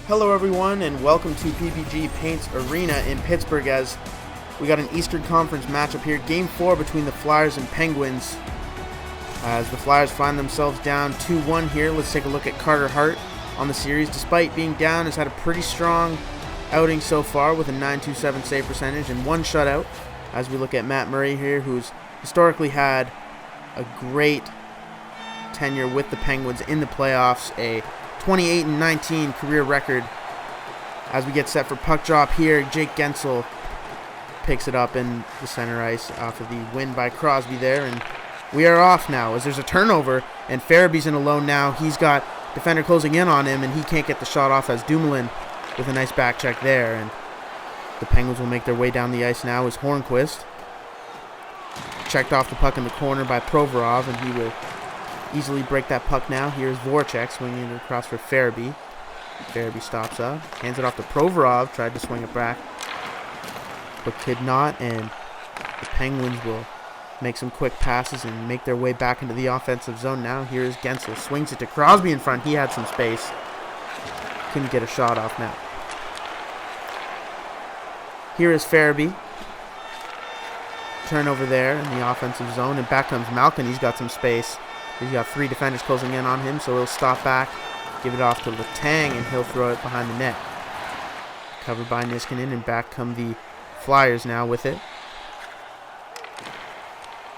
Hello everyone and welcome to PPG Paints Arena in Pittsburgh as we got an Eastern Conference matchup here. Game 4 between the Flyers and Penguins as the Flyers find themselves down 2-1 here. Let's take a look at Carter Hart on the series. Despite being down, has had a pretty strong outing so far with a .927 save percentage and one shutout. As we look at Matt Murray here, who's historically had a great tenure with the Penguins in the playoffs, a 28-19 career record. As we get set for puck drop here, Jake Guentzel picks it up in the center ice off of the win by Crosby there, and we are off now as there's a turnover and Farabee's in alone now. He's got defender closing in on him and he can't get the shot off as Dumoulin with a nice back check there, and the Penguins will make their way down the ice now as Hornquist checked off the puck in the corner by Provorov, and he will easily break that puck now. Here's Voracek swinging it across for Farabee. Farabee stops up, hands it off to Provorov, tried to swing it back, but could not, and the Penguins will make some quick passes and make their way back into the offensive zone now. Here's Guentzel, swings it to Crosby in front. He had some space, couldn't get a shot off now. Here is Farabee. Turnover there in the offensive zone, and back comes Malkin. He's got some space. He's got three defenders closing in on him, so he'll stop back, give it off to Letang, and he'll throw it behind the net. Covered by Niskanen, and back come the Flyers now with it.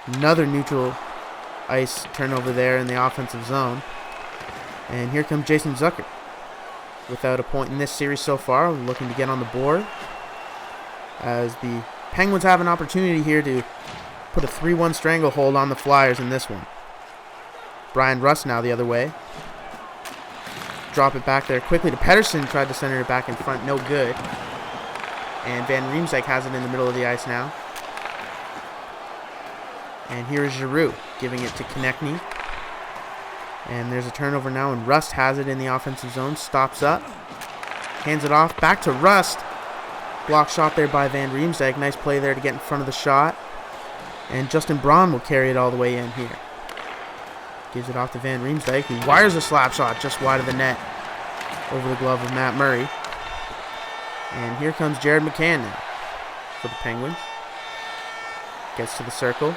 Another neutral ice turnover there in the offensive zone. And here comes Jason Zucker. Without a point in this series so far, looking to get on the board. As the Penguins have an opportunity here to put a 3-1 stranglehold on the Flyers in this one. Brian Rust now the other way. Drop it back there quickly to Pettersson. Tried to center it back in front. No good. And Van Riemsdyk has it in the middle of the ice now. And here is Giroux giving it to Konechny. And there's a turnover now, and Rust has it in the offensive zone. Stops up. Hands it off. Back to Rust. Block shot there by Van Riemsdyk. Nice play there to get in front of the shot. And Justin Braun will carry it all the way in here. Gives it off to Van Riemsdyk, who wires a slap shot just wide of the net over the glove of Matt Murray. And here comes Jared McCann now for the Penguins. Gets to the circle.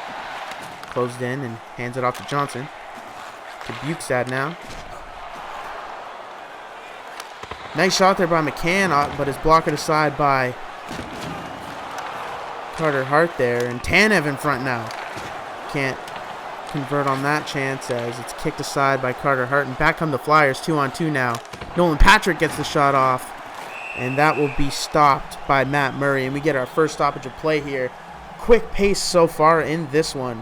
Closed in and hands it off to Johnson. To Bukestad now. Nice shot there by McCann, but is blocked aside by Carter Hart there. And Tanev in front now. Can't convert on that chance as it's kicked aside by Carter Hart, and back come the Flyers 2-on-2 now. Nolan Patrick gets the shot off, and that will be stopped by Matt Murray, and we get our first stoppage of play here. Quick pace so far in this one.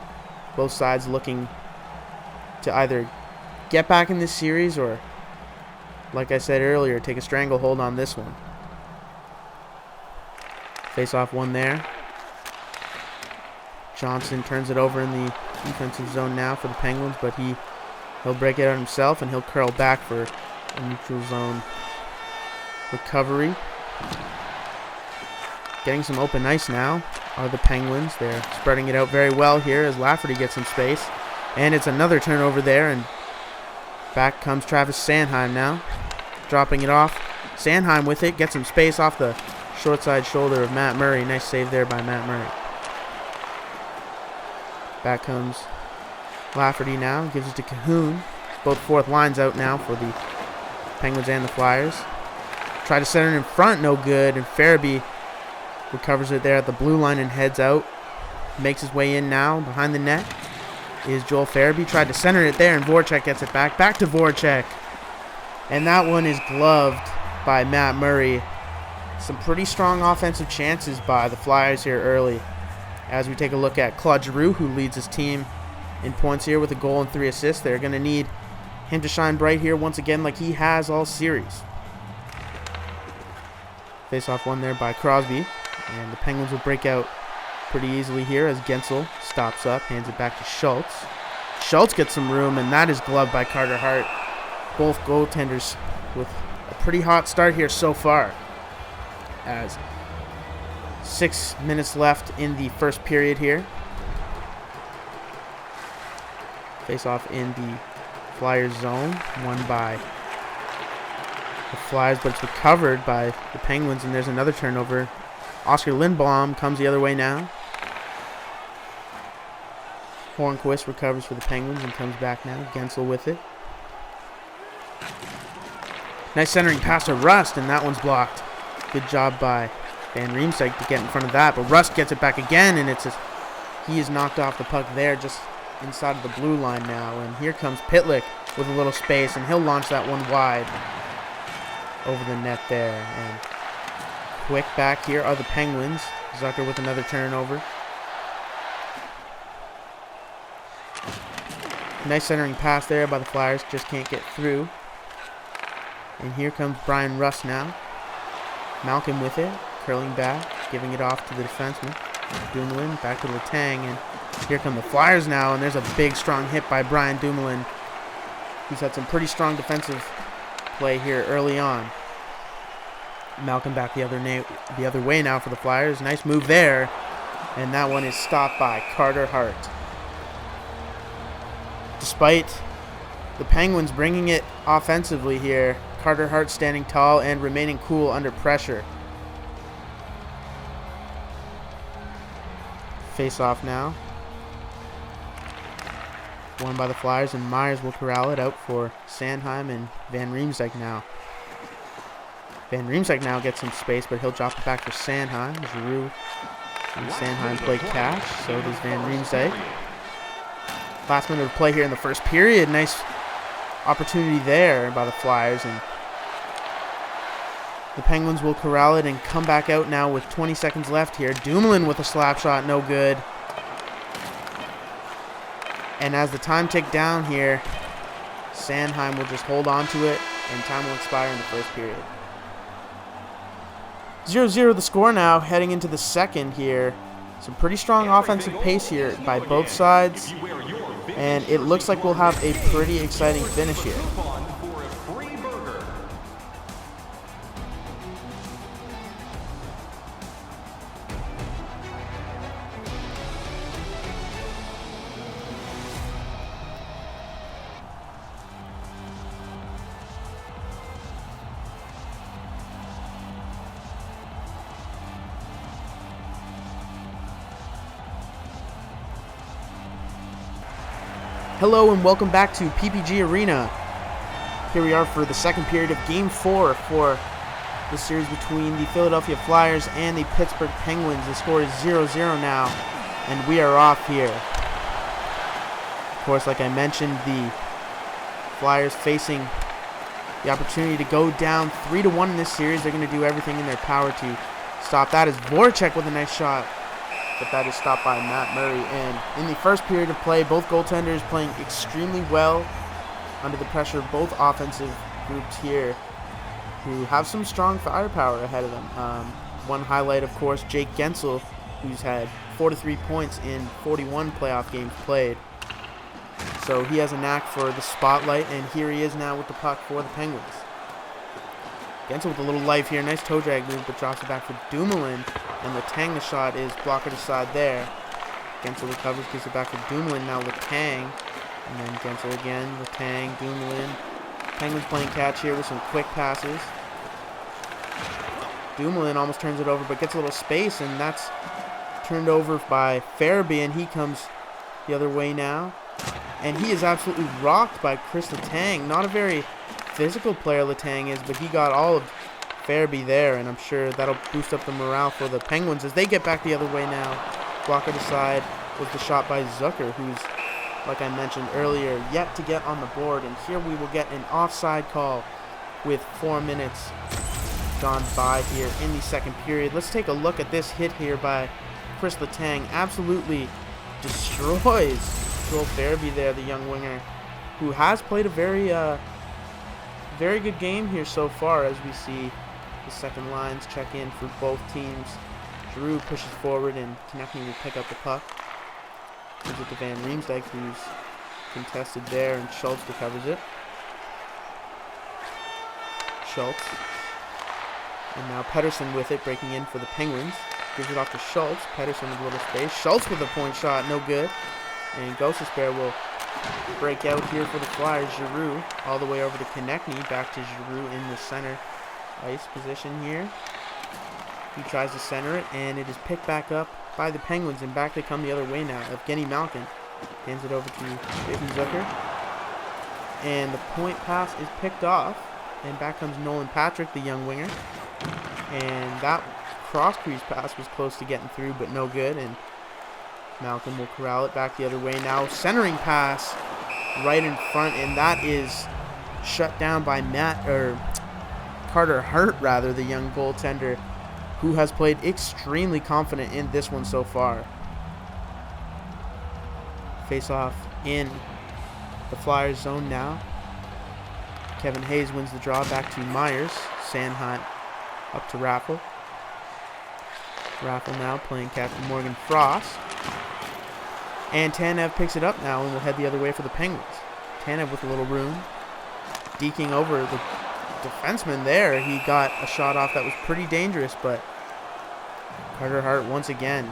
Both sides looking to either get back in this series or, like I said earlier, take a stranglehold on this one. Face off one there. Johnson turns it over in the defensive zone now for the Penguins, but he'll break it out himself, and he'll curl back for a neutral zone recovery. Getting some open ice now are the Penguins. They're spreading it out very well here as Lafferty gets some space. And it's another turnover there, and back comes Travis Sanheim now. Dropping it off. Sanheim with it, gets some space off the short side shoulder of Matt Murray. Nice save there by Matt Murray. Back comes Lafferty now, gives it to Cahoon. Both fourth lines out now for the Penguins and the Flyers. Try to center it in front, no good, and Farabee recovers it there at the blue line and heads out. Makes his way in now, behind the net is Joel Farabee. Tried to center it there, and Voracek gets it back. Back to Voracek. And that one is gloved by Matt Murray. Some pretty strong offensive chances by the Flyers here early. As we take a look at Claude Giroux, who leads his team in points here with a goal and 3 assists. They're going to need him to shine bright here once again like he has all series. Face-off one there by Crosby. And the Penguins will break out pretty easily here as Guentzel stops up, hands it back to Schultz. Schultz gets some room, and that is gloved by Carter Hart. Both goaltenders with a pretty hot start here so far. As 6 minutes left in the first period here. Face off in the Flyers zone, won by the Flyers, but it's recovered by the Penguins, and there's another turnover. Oscar Lindblom comes the other way now. Hornquist recovers for the Penguins and comes back now. Gensel with it. Nice centering pass to Rust, and that one's blocked. Good job by Van Riemsdyk to get in front of that, but Rust gets it back again, and he is knocked off the puck there just inside of the blue line now. And here comes Pitlick with a little space, and he'll launch that one wide over the net there. And quick back here are the Penguins. Zucker with another turnover. Nice centering pass there by the Flyers, just can't get through. And here comes Brian Rust now. Malcolm with it, curling back, giving it off to the defenseman. Dumoulin back to Letang, and here come the Flyers now, and there's a big, strong hit by Brian Dumoulin. He's had some pretty strong defensive play here early on. Malcolm back the other way now for the Flyers. Nice move there, and that one is stopped by Carter Hart. Despite the Penguins bringing it offensively here, Carter Hart standing tall and remaining cool under pressure. Face off now. Won by the Flyers, and Myers will corral it out for Sanheim and Van Riemsdyk now. Van Riemsdyk now gets some space, but he'll drop it back for Sanheim. Giroux and Sanheim play catch, so does Van Riemsdyk. Last minute of play here in the first period. Nice opportunity there by the Flyers, and the Penguins will corral it and come back out now with 20 seconds left here. Dumoulin with a slap shot, no good. And as the time ticked down here, Sanheim will just hold on to it, and time will expire in the first period. 0-0 the score now, heading into the second here. Some pretty strong offensive pace here by both sides, and it looks like we'll have a pretty exciting finish here. Hello and welcome back to PPG Arena. Here we are for the second period of Game 4 for the series between the Philadelphia Flyers and the Pittsburgh Penguins. The score is 0-0 now, and we are off here. Of course, like I mentioned, the Flyers facing the opportunity to go down 3-1 in this series. They're going to do everything in their power to stop that. As Voracek with a nice shot, but that is stopped by Matt Murray. And in the first period of play, both goaltenders playing extremely well under the pressure of both offensive groups here, who have some strong firepower ahead of them. One highlight, of course, Jake Gensel, who's had 43 points in 41 playoff games played. So he has a knack for the spotlight, and here he is now with the puck for the Penguins. Gensel with a little life here. Nice toe drag move, but drops it back for Dumoulin. And Letang, the shot is blocked aside there. Gensel recovers, gives it back to Dumoulin. Now Letang. And then Gensel again. Letang, Dumoulin. Penguins playing catch here with some quick passes. Dumoulin almost turns it over, but gets a little space, and that's turned over by Farabee, and he comes the other way now. And he is absolutely rocked by Chris Letang. Not a very physical player Letang is, but he got all of Farabee there, and I'm sure that'll boost up the morale for the Penguins as they get back the other way now. Blocked aside with the shot by Zucker, who's, like I mentioned earlier, yet to get on the board. And here we will get an offside call with 4 minutes gone by here in the second period. Let's take a look at this hit here by Chris Letang. Absolutely destroys Joel Farabee there, the young winger, who has played a very good game here so far, as we see the second lines check in for both teams. Giroux pushes forward, and Konechny will pick up the puck. Gives it to Van Riemsdyk, who's contested there, and Schultz recovers it. Schultz. And now Pettersson with it, breaking in for the Penguins. Gives it off to Schultz. Pettersson with a little space. Schultz with a point shot, no good. And Gostisbehere will break out here for the Flyers. Giroux all the way over to Konechny. Back to Giroux in the center. Ice position here. He tries to center it, and it is picked back up by the Penguins, and back they come the other way now. Evgeny Malkin hands it over to Jason Zucker. And the point pass is picked off, and back comes Nolan Patrick, the young winger. And that cross-crease pass was close to getting through, but no good, and Malkin will corral it back the other way now. Centering pass right in front, and that is shut down by Carter Hart, rather, the young goaltender, who has played extremely confident in this one so far. Face-off in the Flyers zone now. Kevin Hayes wins the draw back to Myers. Sanheim up to Raffle. Raffle now playing Captain Morgan Frost. And Tanev picks it up now and will head the other way for the Penguins. Tanev with a little room. Deking over the defenseman there. He got a shot off that was pretty dangerous, but Carter Hart once again.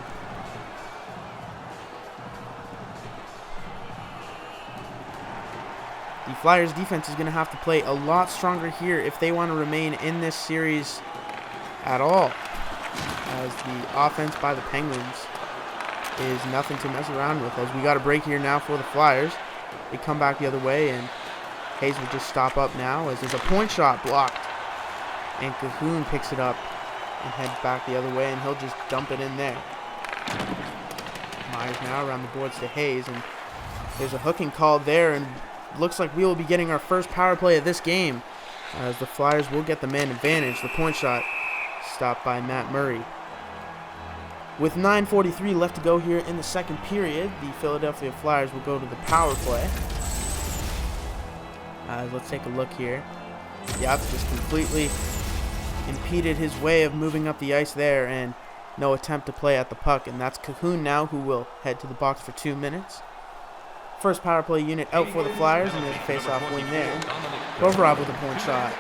The Flyers defense is going to have to play a lot stronger here if they want to remain in this series at all, as the offense by the Penguins is nothing to mess around with. As we got a break here now for the Flyers. They come back the other way, and Hayes will just stop up now as there's a point shot blocked. And Cahoon picks it up and heads back the other way, and he'll just dump it in there. Myers now around the boards to Hayes, and there's a hooking call there, and looks like we will be getting our first power play of this game, as the Flyers will get the man advantage. The point shot stopped by Matt Murray. With 9:43 left to go here in the second period, the Philadelphia Flyers will go to the power play. Let's take a look here. Yep, just completely impeded his way of moving up the ice there, and no attempt to play at the puck. And that's Cahoon now, who will head to the box for 2 minutes. First power play unit out for the Flyers, and there's a face-off win there. Provorov with a point shot.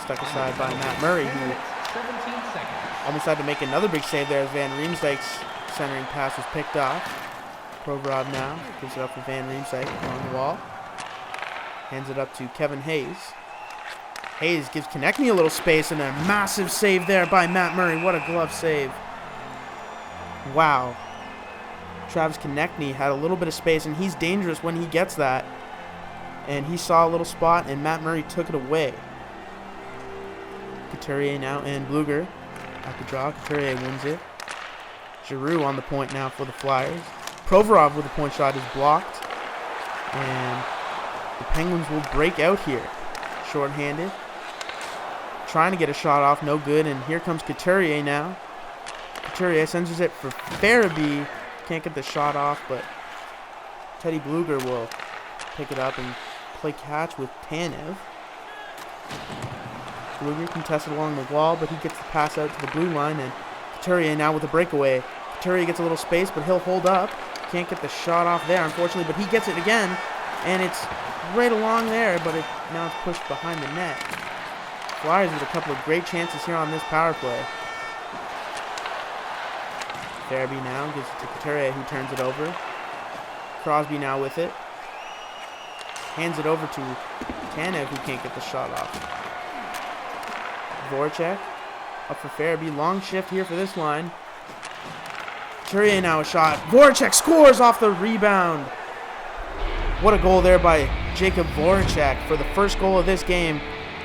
Stuck aside by Matt Murray, who almost had to make another big save there as Van Riemsdyk's centering pass was picked off. Provorov now gives it up for Van Riemsdyk on the wall. Hands it up to Kevin Hayes. Hayes gives Konechny a little space, and a massive save there by Matt Murray. What a glove save. Wow. Travis Konechny had a little bit of space, and he's dangerous when he gets that. And he saw a little spot, and Matt Murray took it away. Couturier now and Bluger at the draw. Couturier wins it. Giroux on the point now for the Flyers. Provorov with a point shot is blocked. And the Penguins will break out here. Short-handed. Trying to get a shot off, no good. And here comes Couturier now. Couturier sends it for Farabee. Can't get the shot off, but Teddy Bluger will pick it up and play catch with Tanev. Bluger contested along the wall, but he gets the pass out to the blue line, and Couturier now with a breakaway. Couturier gets a little space, but he'll hold up. Can't get the shot off there, unfortunately, but he gets it again, and it's right along there, but now it's pushed behind the net. Flyers with a couple of great chances here on this power play. Farabee now gives it to Couturier, who turns it over. Crosby now with it. Hands it over to Tanev, who can't get the shot off. Voracek up for Farabee. Long shift here for this line. Couturier now a shot. Voracek scores off the rebound. What a goal there by Jacob Voracek for the first goal of this game.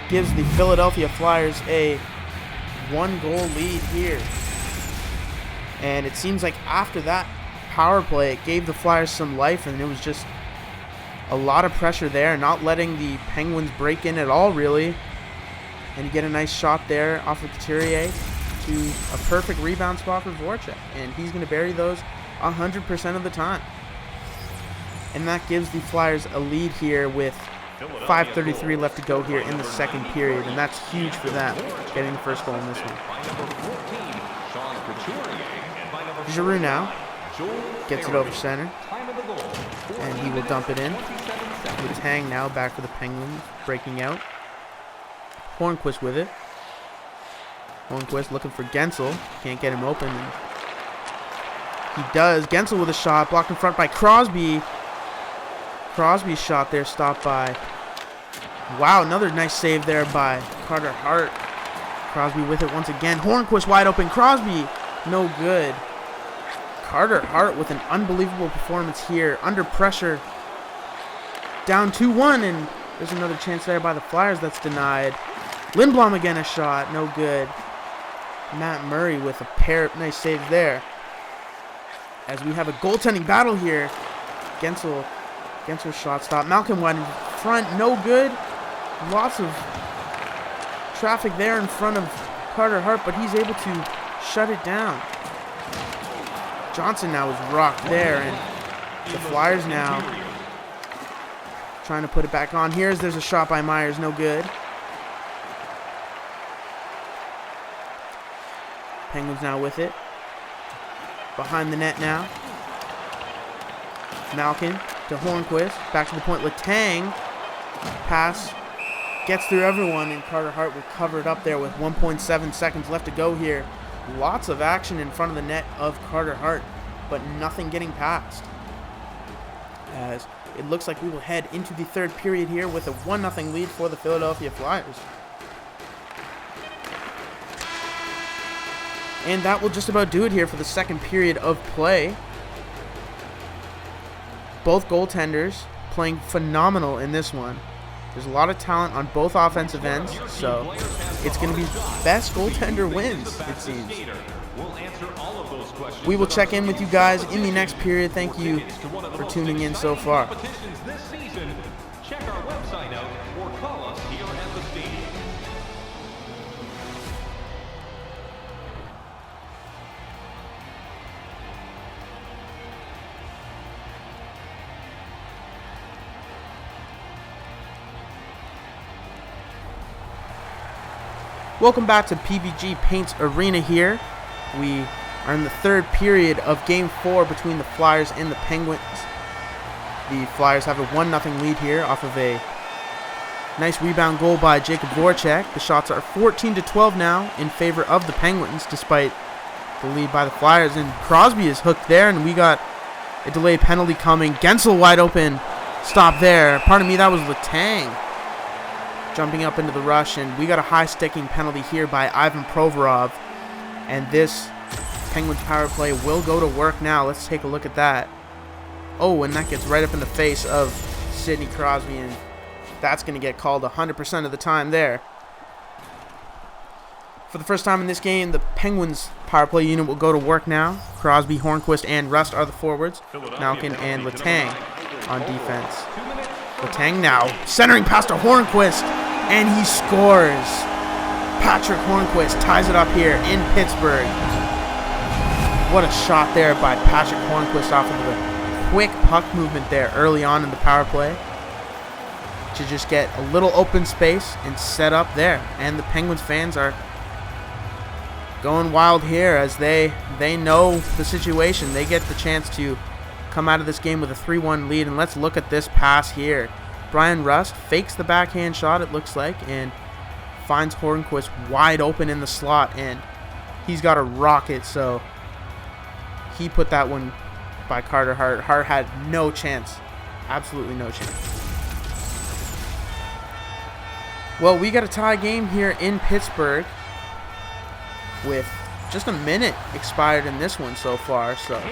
Gives the Philadelphia Flyers a 1-goal lead here. And it seems like after that power play, it gave the Flyers some life, and it was just a lot of pressure there, not letting the Penguins break in at all, really. And you get a nice shot there off of Couturier to a perfect rebound spot for Voracek. And he's going to bury those 100% of the time. And that gives the Flyers a lead here with 5:33 left to go here in the second period. And that's huge for them, getting the first goal in this one. Giroux now gets it over center, and he will dump it in. With Tang now back for the Penguins, breaking out. Hornquist with it. Hornquist looking for Gensel. Can't get him open. He does. Gensel with a shot, blocked in front by Crosby. Crosby's shot there stopped by... Wow, another nice save there by Carter Hart. Crosby with it once again. Hornquist wide open. Crosby, no good. Carter Hart with an unbelievable performance here. Under pressure. Down 2-1, and there's another chance there by the Flyers that's denied. Lindblom again, a shot, no good. Matt Murray with a pair of nice saves there. As we have a goaltending battle here. Gensel's shot stop. Malkin wide in front, no good. Lots of traffic there in front of Carter Hart, but he's able to shut it down. Johnson now is rocked there, and the Flyers now trying to put it back on. There's a shot by Myers, no good. Penguins now with it. Behind the net now. Malkin to Hornquist. Back to the point. Letang. Pass. Gets through everyone, and Carter Hart will cover it up there with 1.7 seconds left to go here. Lots of action in front of the net of Carter Hart, but nothing getting past. As it looks like we will head into the third period here with a 1-0 lead for the Philadelphia Flyers. And that will just about do it here for the second period of play. Both goaltenders playing phenomenal in this one. There's a lot of talent on both offensive ends, so it's going to be best goaltender wins, it seems. We will check in with you guys in the next period. Thank you for tuning in so far. Check our website out or call us here at the stadium. Welcome back to PBG Paints Arena here. We are in the third period of Game 4 between the Flyers and the Penguins. The Flyers have a 1-0 lead here off of a nice rebound goal by Jacob Voracek. The shots are 14-12 now in favor of the Penguins, despite the lead by the Flyers. And Crosby is hooked there, and we got a delayed penalty coming. Gensel wide open. Stop there. Pardon me, that was Letang jumping up into the rush, and we got a high-sticking penalty here by Ivan Provorov, and this Penguins power play will go to work now. Let's take a look at that. Oh, and that gets right up in the face of Sidney Crosby, and that's going to get called 100% of the time there. For the first time in this game, the Penguins power play unit will go to work now. Crosby, Hornquist, and Rust are the forwards. Malkin and Letang on defense. Letang now centering past to Hornquist, and he scores. Patrick Hornquist ties it up here in Pittsburgh. What a shot there by Patrick Hornquist off of the quick puck movement there early on in the power play to just get a little open space and set up there. And the Penguins fans are going wild here as they know the situation. They get the chance to come out of this game with a 3-1 lead, and let's look at this pass here. Brian Rust fakes the backhand shot, it looks like, and finds Hornquist wide open in the slot, and he's got a rocket, so he put that one by Carter Hart. Hart had no chance, absolutely no chance. Well, we got a tie game here in Pittsburgh with just a minute expired in this one so far, so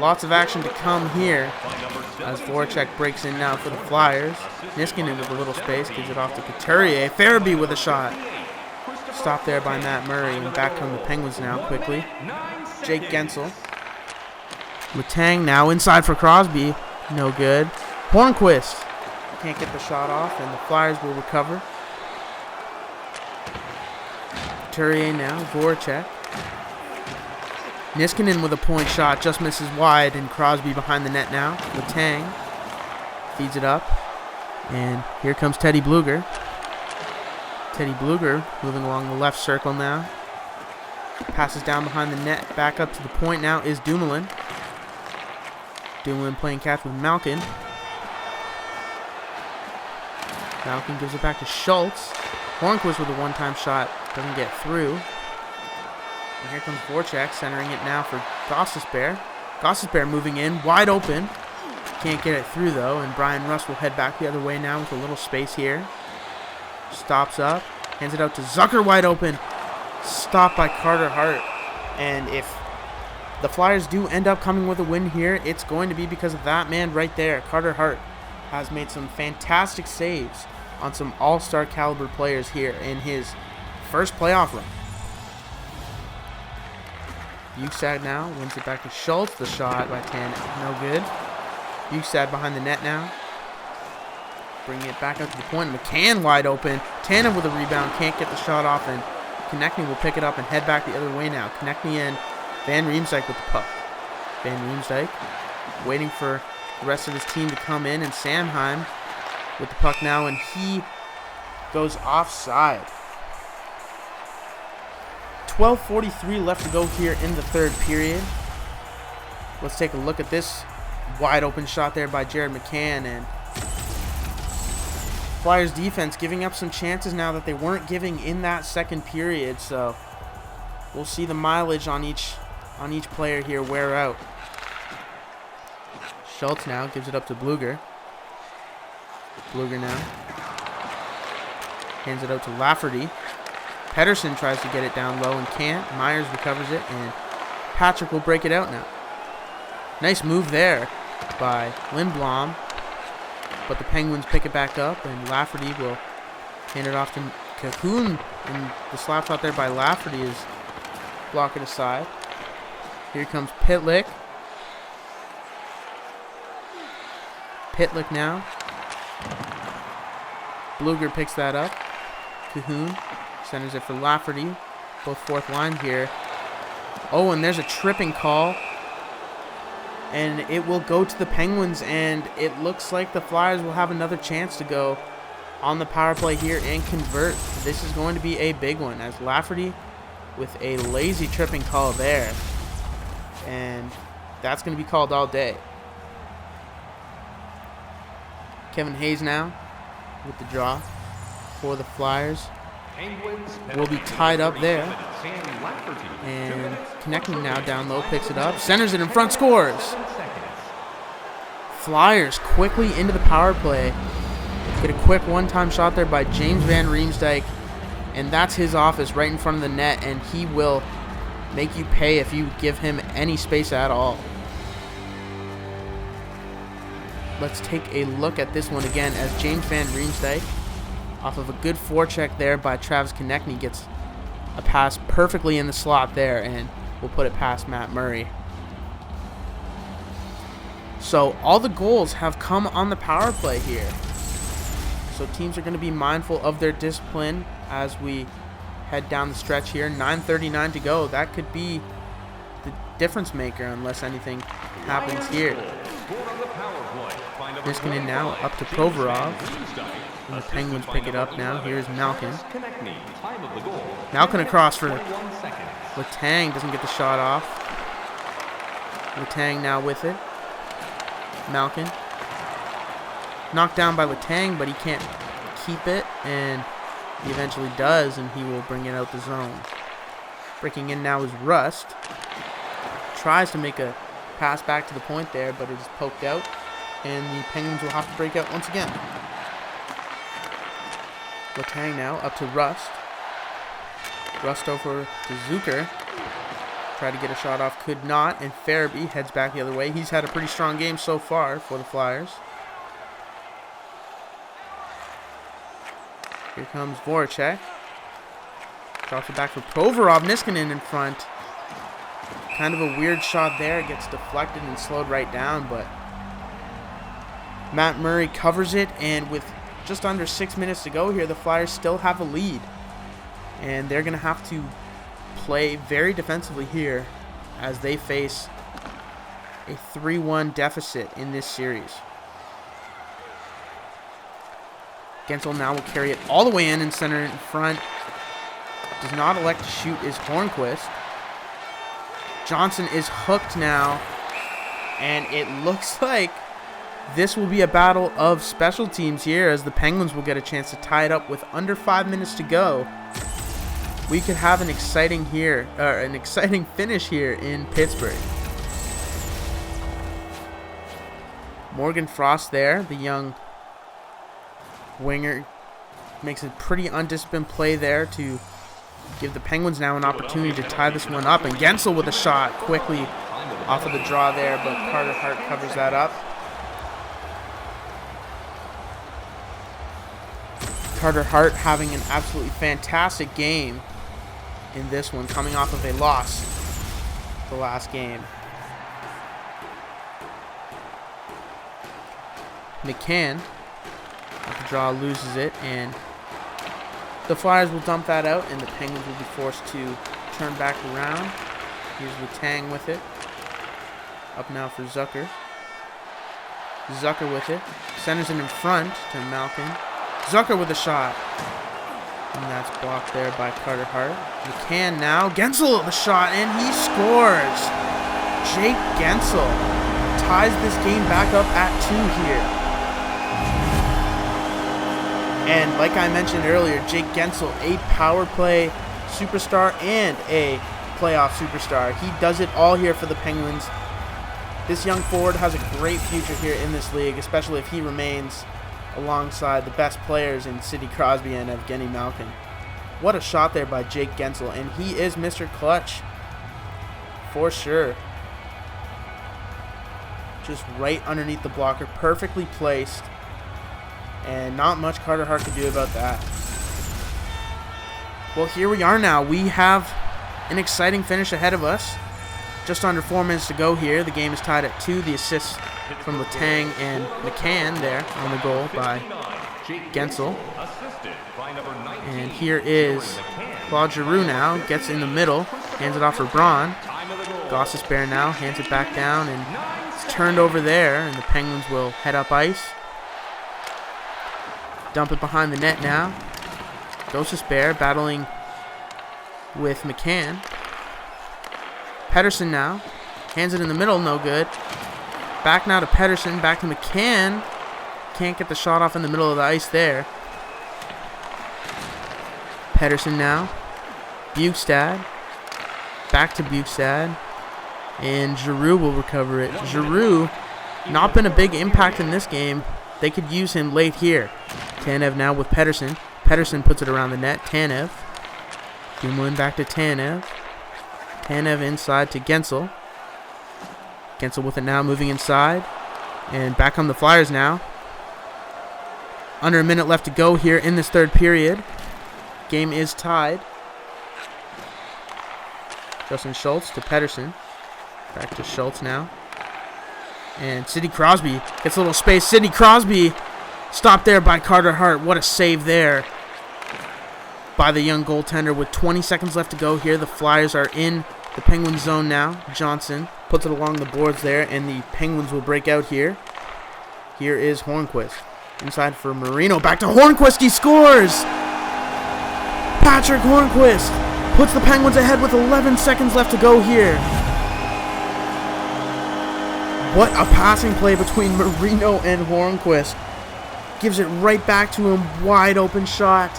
lots of action to come here as Voracek breaks in now for the Flyers. Niskanen with a little space, gives it off to Couturier. Farabee with a shot. Stopped there by Matt Murray, and back come the Penguins now quickly. Jake Gensel. Letang now inside for Crosby. No good. Hornquist can't get the shot off, and the Flyers will recover. Couturier now, Voracek. Niskanen with a point shot, just misses wide, and Crosby behind the net now. Letang feeds it up, and here comes Teddy Bluger. Teddy Bluger moving along the left circle now. Passes down behind the net, back up to the point now is Dumoulin. Dumoulin playing catch with Malkin. Malkin gives it back to Schultz. Hornquist with a one-time shot, doesn't get through. And here comes Voracek, centering it now for Gostisbehere. Gostisbehere moving in, wide open. Can't get it through, though, and Brian Rust will head back the other way now with a little space here. Stops up, hands it out to Zucker, wide open. Stopped by Carter Hart. And if the Flyers do end up coming with a win here, it's going to be because of that man right there. Carter Hart has made some fantastic saves on some all-star caliber players here in his first playoff run. Bukestad now wins it back to Schultz. The shot by Tan, no good. Bukestad behind the net now. Bringing it back up to the point. McCann wide open. Tannen with a rebound. Can't get the shot off, and Konechny will pick it up and head back the other way now. Konechny and Van Riemsdyk with the puck. Van Riemsdyk waiting for the rest of his team to come in, and Samheim with the puck now, and he goes offside. 12:43 left to go here in the third period. Let's take a look at this wide open shot there by Jared McCann, and Flyers defense giving up some chances now that they weren't giving in that second period, so we'll see the mileage on each player here wear out. Schultz now gives it up to Bluger. Bluger now hands it out to Lafferty. Pedersen tries to get it down low and can't. Myers recovers it, and Patrick will break it out now. Nice move there by Lindblom, but the Penguins pick it back up, and Lafferty will hand it off to Cahoon, and the slap shot there by Lafferty is blocked aside. Here comes Pitlick. Pitlick now. Bluger picks that up. Cahoon centers it for Lafferty. Both fourth line here. Oh, and there's a tripping call. And it will go to the Penguins, and it looks like the Flyers will have another chance to go on the power play here and convert. This is going to be a big one, as Lafferty with a lazy tripping call there. And that's going to be called all day. Kevin Hayes now with the draw for the Flyers. Will be tied up there. And connecting now down low, picks it up, centers it in front, scores. Flyers quickly into the power play. Get a quick one-time shot there by James Van Riemsdyk, and that's his office right in front of the net, and he will make you pay if you give him any space at all. Let's take a look at this one again, as James Van Riemsdyk, off of a good forecheck there by Travis Konechny, gets a pass perfectly in the slot there, and we'll put it past Matt Murray. So all the goals have come on the power play here. So teams are going to be mindful of their discipline as we head down the stretch here. 9:39 to go. That could be the difference maker unless anything happens here. Niskanen now up to Provorov. And the Penguins pick it up now. Here's Malkin. Malkin across for Letang. Doesn't get the shot off. Letang now with it. Malkin. Knocked down by Letang, but he can't keep it. And he eventually does, and he will bring it out the zone. Breaking in now is Rust. Tries to make a pass back to the point there, but it is poked out. And the Penguins will have to break out once again. Letang now up to Rust. Rust over to Zucker. Tried to get a shot off, could not, and Farabee heads back the other way. He's had a pretty strong game so far for the Flyers. Here comes Voracek. Drops it back for Provorov. Niskanen in front. Kind of a weird shot there. It gets deflected and slowed right down, but Matt Murray covers it, and with just under 6 minutes to go here, the Flyers still have a lead. And they're going to have to play very defensively here as they face a 3-1 deficit in this series. Gensel now will carry it all the way in and center it in front. Does not elect to shoot is Hornquist. Johnson is hooked now, and it looks like this will be a battle of special teams here, as the Penguins will get a chance to tie it up with under 5 minutes to go. We could have an exciting finish here in Pittsburgh. Morgan Frost there, the young winger, makes a pretty undisciplined play there to give the Penguins now an opportunity to tie this one up. And Gensel with a shot quickly off of the draw there, but Carter Hart covers that up. Carter Hart having an absolutely fantastic game in this one, coming off of a loss the last game. McCann at the draw loses it, and the Flyers will dump that out, and the Penguins will be forced to turn back around. Here's Letang with it. Up now for Zucker. Zucker with it. Centers it in front to Malkin. Zucker with a shot. And that's blocked there by Carter Hart. McCann now. Gensel with a shot, and he scores. Jake Gensel ties this game back up at 2 here. And like I mentioned earlier, Jake Gensel, a power play superstar and a playoff superstar. He does it all here for the Penguins. This young forward has a great future here in this league, especially if he remains alongside the best players in Sidney Crosby and Evgeny Malkin. What a shot there by Jake Gensel, and he is Mr. Clutch for sure. Just right underneath the blocker, perfectly placed, and not much Carter Hart could do about that. Well, here we are now. We have an exciting finish ahead of us. Just under 4 minutes to go here. The game is tied at 2. The assists from Letang and McCann there on the goal by Gensel. And here is Claude Giroux now. Gets in the middle. Hands it off for Braun. Gostisbehere now hands it back down, and it's turned over there, and the Penguins will head up ice. Dump it behind the net now. Gostisbehere battling with McCann. Pettersson now. Hands it in the middle, no good. Back now to Pettersson, back to McCann. Can't get the shot off in the middle of the ice there. Pettersson now. Bukestad. Back to Bukestad. And Giroux will recover it. Giroux, not been a big impact in this game. They could use him late here. Tanev now with Pettersson. Pettersson puts it around the net. Tanev. Dumoulin back to Tanev. Tanev inside to Gensel. Gensel with it now, moving inside. And back on the Flyers now. Under a minute left to go here in this third period. Game is tied. Justin Schultz to Pettersson. Back to Schultz now. And Sidney Crosby gets a little space. Sidney Crosby stopped there by Carter Hart. What a save there by the young goaltender with 20 seconds left to go here. The Flyers are in the Penguin zone now. Johnson puts it along the boards there, and the Penguins will break out here. Here is Hornquist. Inside for Marino. Back to Hornquist. He scores! Patrick Hornquist puts the Penguins ahead with 11 seconds left to go here. What a passing play between Marino and Hornquist. Gives it right back to him. Wide open shot.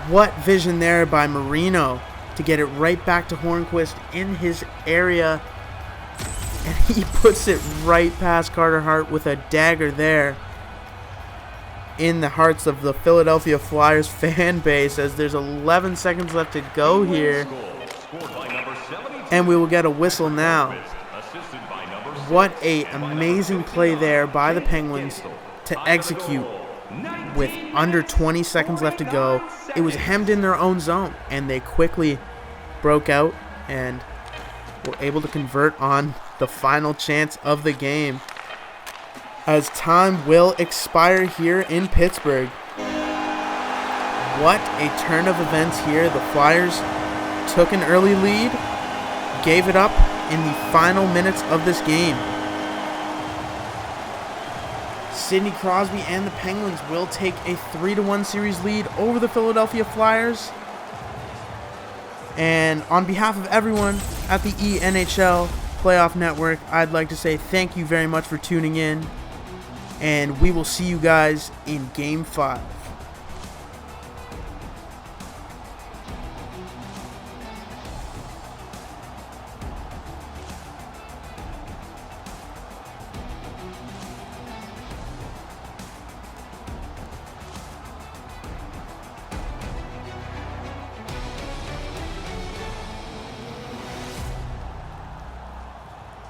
What vision there by Marino to get it right back to Hornquist in his area. And he puts it right past Carter Hart with a dagger there in the hearts of the Philadelphia Flyers fan base, as there's 11 seconds left to go here. And we will get a whistle now. What a amazing play there by the Penguins to execute with under 20 seconds left to go. It was hemmed in their own zone, and they quickly broke out and were able to convert on the final chance of the game, as time will expire here in Pittsburgh. What a turn of events here. The Flyers took an early lead, gave it up in the final minutes of this game. Sidney Crosby and the Penguins will take a 3-1 series lead over the Philadelphia Flyers. And on behalf of everyone at the ENHL Playoff Network, I'd like to say thank you very much for tuning in. And we will see you guys in Game 5.